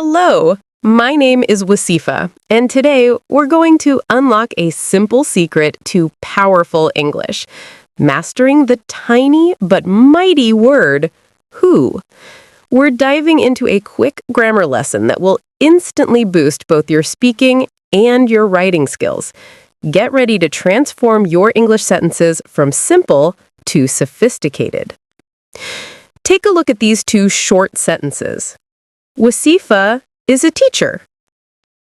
Hello, my name is Wasifa, and today we're going to unlock a simple secret to powerful English, mastering the tiny but mighty word, who. We're diving into a quick grammar lesson that will instantly boost both your speaking and your writing skills. Get ready to transform your English sentences from simple to sophisticated. Take a look at these two short sentences. Wasifa is a teacher.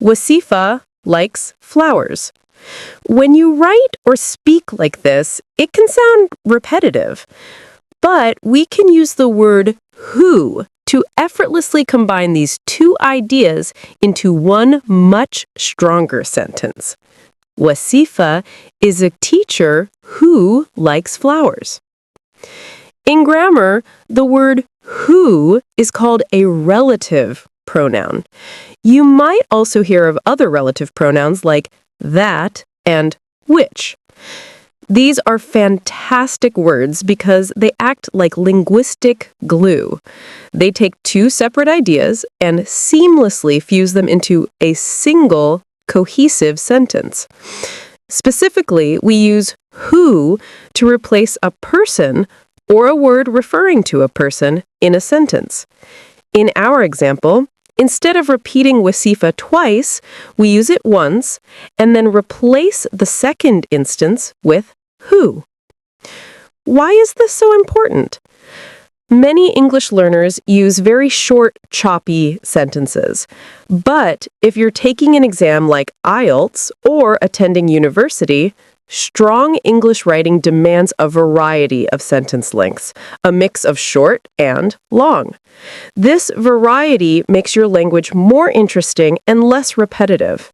Wasifa likes flowers. When you write or speak like this, it can sound repetitive, but we can use the word who to effortlessly combine these two ideas into one much stronger sentence. Wasifa is a teacher who likes flowers. In grammar, the word who is called a relative pronoun. You might also hear of other relative pronouns like that and which. These are fantastic words because they act like linguistic glue. They take two separate ideas and seamlessly fuse them into a single, cohesive sentence. Specifically, we use who to replace a person or a word referring to a person in a sentence. In our example, instead of repeating Wasifa twice, we use it once and then replace the second instance with who. Why is this so important? Many English learners use very short, choppy sentences. But if you're taking an exam like IELTS or attending university, strong English writing demands a variety of sentence lengths, a mix of short and long. This variety makes your language more interesting and less repetitive.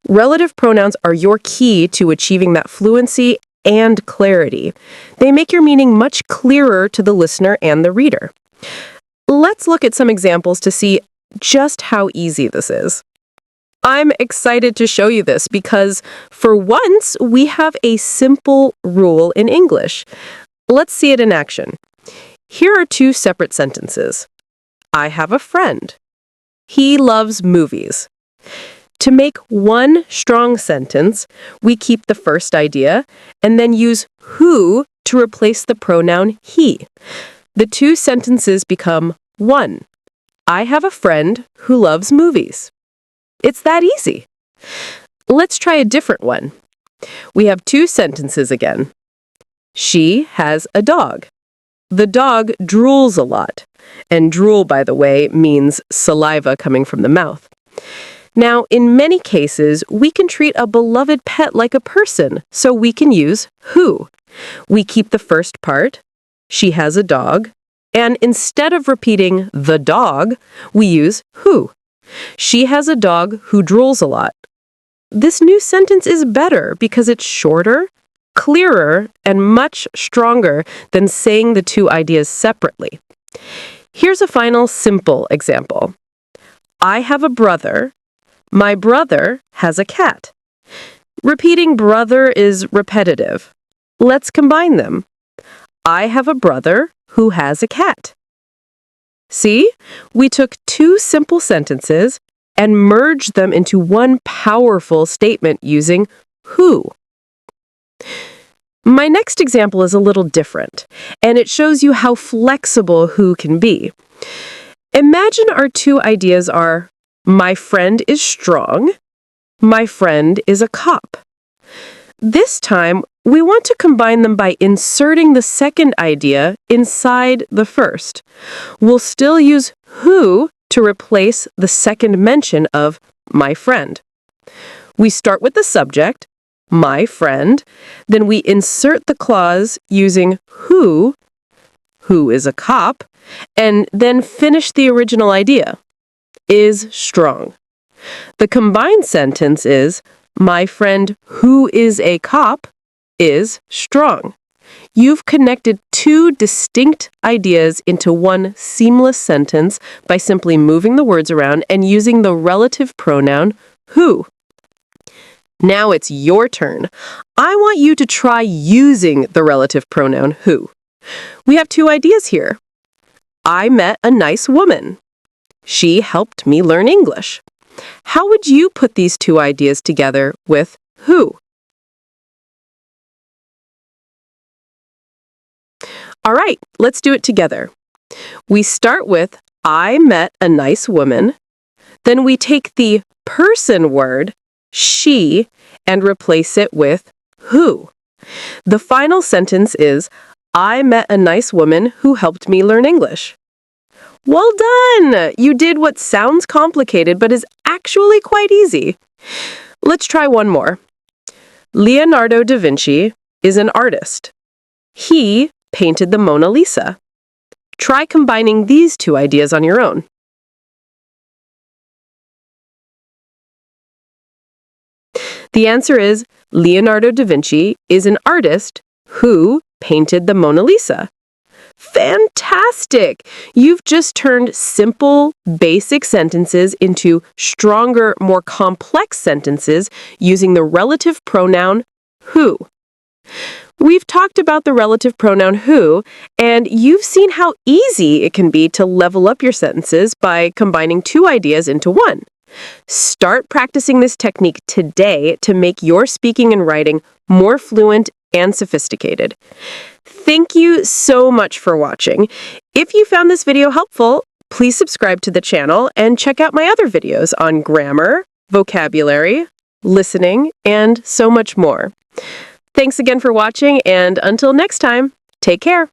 Relative pronouns are your key to achieving that fluency and clarity. They make your meaning much clearer to the listener and the reader. Let's look at some examples to see just how easy this is. I'm excited to show you this because, for once, we have a simple rule in English. Let's see it in action. Here are two separate sentences. I have a friend. He loves movies. To make one strong sentence, we keep the first idea and then use who to replace the pronoun he. The two sentences become one. I have a friend who loves movies. It's that easy. Let's try a different one. We have two sentences again. She has a dog. The dog drools a lot. And drool, by the way, means saliva coming from the mouth. Now, in many cases, we can treat a beloved pet like a person, so we can use who. We keep the first part, she has a dog, and instead of repeating the dog, we use who. She has a dog who drools a lot. This new sentence is better because it's shorter, clearer, and much stronger than saying the two ideas separately. Here's a final simple example. I have a brother. My brother has a cat. Repeating brother is repetitive. Let's combine them. I have a brother who has a cat. See? We took two simple sentences and merged them into one powerful statement using who. My next example is a little different, and it shows you how flexible who can be. Imagine our two ideas are, my friend is strong, my friend is a cop. This time, we want to combine them by inserting the second idea inside the first. We'll still use who to replace the second mention of my friend. We start with the subject, my friend, then we insert the clause using who is a cop, and then finish the original idea, is strong. The combined sentence is, my friend who is a cop is strong. You've connected two distinct ideas into one seamless sentence by simply moving the words around and using the relative pronoun who. Now it's your turn. I want you to try using the relative pronoun who. We have two ideas here. I met a nice woman. She helped me learn English. How would you put these two ideas together with who? All right, let's do it together. We start with I met a nice woman. Then we take the person word, she, and replace it with who. The final sentence is, I met a nice woman who helped me learn English. Well done! You did what sounds complicated but is actually quite easy. Let's try one more. Leonardo da Vinci is an artist. He painted the Mona Lisa. Try combining these two ideas on your own. The answer is Leonardo da Vinci is an artist who painted the Mona Lisa. Fantastic! You've just turned simple, basic sentences into stronger, more complex sentences using the relative pronoun who. We've talked about the relative pronoun who, and you've seen how easy it can be to level up your sentences by combining two ideas into one. Start practicing this technique today to make your speaking and writing more fluent and sophisticated. Thank you so much for watching. If you found this video helpful, please subscribe to the channel and check out my other videos on grammar, vocabulary, listening, and so much more. Thanks again for watching, and until next time, take care.